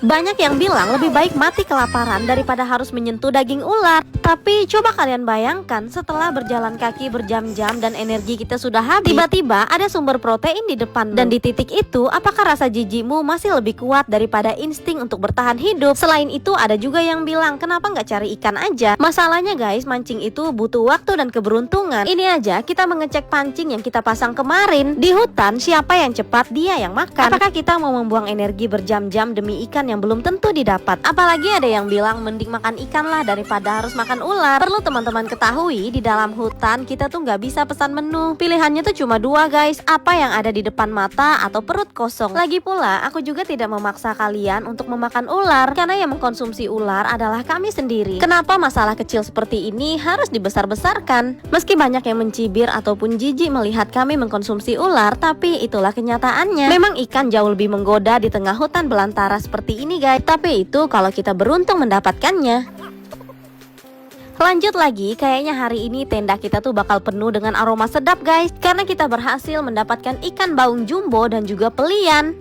Banyak yang bilang lebih baik mati kelaparan daripada harus menyentuh daging ular. Tapi coba kalian bayangkan, setelah berjalan kaki berjam-jam dan energi kita sudah habis, tiba-tiba ada sumber protein di depan. Dan di titik itu, apakah rasa jijikmu masih lebih kuat daripada insting untuk bertahan hidup? Selain itu, ada juga yang bilang, kenapa nggak cari ikan aja? Masalahnya guys, mancing itu butuh waktu dan keberuntungan. Ini aja kita mengecek pancing yang kita pasang kemarin. Di hutan, siapa yang cepat, dia yang makan. Apakah kita mau membuang energi berjam-jam demi ikan yang belum tentu didapat? Apalagi ada yang bilang mending makan ikan lah daripada harus makan ular. Perlu teman-teman ketahui, di dalam hutan kita tuh nggak bisa pesan menu. Pilihannya tuh cuma dua guys, apa yang ada di depan mata atau perut kosong. Lagi pula aku juga tidak memaksa kalian untuk memakan ular, karena yang mengkonsumsi ular adalah kami sendiri. Kenapa masalah kecil seperti ini harus dibesar-besarkan? Meski banyak yang mencibir ataupun jijik melihat kami mengkonsumsi ular, tapi itulah kenyataannya. Memang ikan jauh lebih menggoda di tengah hutan belantara seperti ini guys, tapi itu kalau kita beruntung mendapatkannya. Lanjut lagi, kayaknya hari ini tenda kita tuh bakal penuh dengan aroma sedap guys, karena kita berhasil mendapatkan ikan baung jumbo dan juga pelian.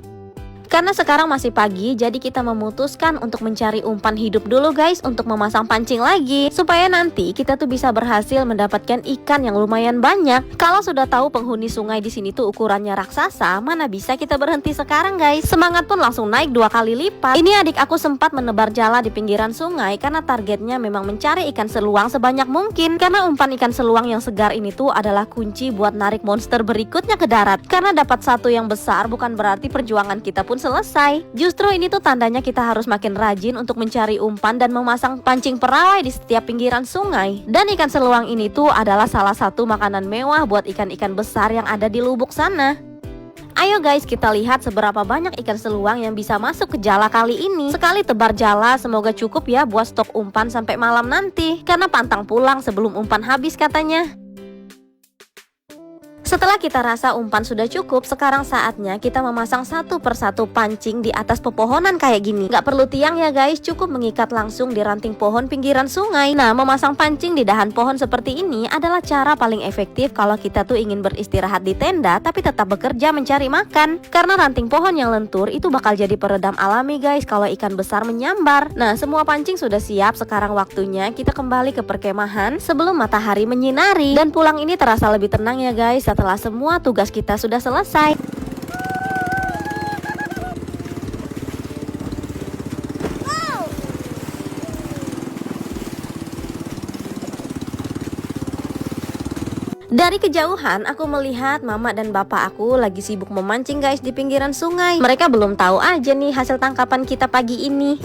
Karena sekarang masih pagi, jadi kita memutuskan untuk mencari umpan hidup dulu guys, untuk memasang pancing lagi, supaya nanti kita tuh bisa berhasil mendapatkan ikan yang lumayan banyak. Kalau sudah tahu penghuni sungai di sini tuh ukurannya raksasa, mana bisa kita berhenti sekarang guys. Semangat pun langsung naik 2 kali lipat. Ini adik aku sempat menebar jala di pinggiran sungai, karena targetnya memang mencari ikan seluang sebanyak mungkin. Karena umpan ikan seluang yang segar ini tuh adalah kunci buat narik monster berikutnya ke darat. Karena dapat satu yang besar bukan berarti perjuangan kita pun selesai. Justru ini tuh tandanya kita harus makin rajin untuk mencari umpan dan memasang pancing perawai di setiap pinggiran sungai. Dan ikan seluang ini tuh adalah salah satu makanan mewah buat ikan-ikan besar yang ada di lubuk sana. Ayo guys, kita lihat seberapa banyak ikan seluang yang bisa masuk ke jala kali ini. Sekali tebar jala, semoga cukup ya buat stok umpan sampai malam nanti, karena pantang pulang sebelum umpan habis katanya. Setelah kita rasa umpan sudah cukup, sekarang saatnya kita memasang satu persatu pancing di atas pepohonan kayak gini. Gak perlu tiang ya guys, cukup mengikat langsung di ranting pohon pinggiran sungai. Nah, memasang pancing di dahan pohon seperti ini adalah cara paling efektif kalau kita tuh ingin beristirahat di tenda tapi tetap bekerja mencari makan. Karena ranting pohon yang lentur itu bakal jadi peredam alami guys kalau ikan besar menyambar. Nah, semua pancing sudah siap, sekarang waktunya kita kembali ke perkemahan sebelum matahari menyinari. Dan pulang ini terasa lebih tenang ya guys, setelah semua tugas kita sudah selesai. Dari kejauhan aku melihat mama dan bapak aku lagi sibuk memancing guys di pinggiran sungai. Mereka belum tahu aja nih hasil tangkapan kita pagi ini.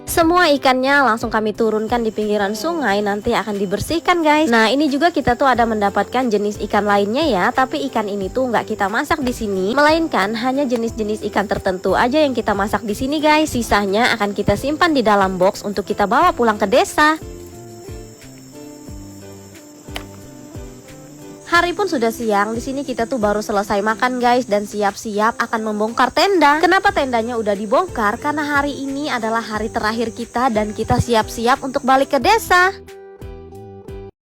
Semua ikannya langsung kami turunkan di pinggiran sungai, nanti akan dibersihkan guys. Nah, ini juga kita tuh ada mendapatkan jenis ikan lainnya ya, tapi ikan ini tuh nggak kita masak di sini, melainkan hanya jenis-jenis ikan tertentu aja yang kita masak di sini guys. Sisanya akan kita simpan di dalam box untuk kita bawa pulang ke desa. Hari pun sudah siang, di sini kita tuh baru selesai makan guys dan siap-siap akan membongkar tenda. Kenapa tendanya udah dibongkar? Karena hari ini adalah hari terakhir kita dan kita siap-siap untuk balik ke desa.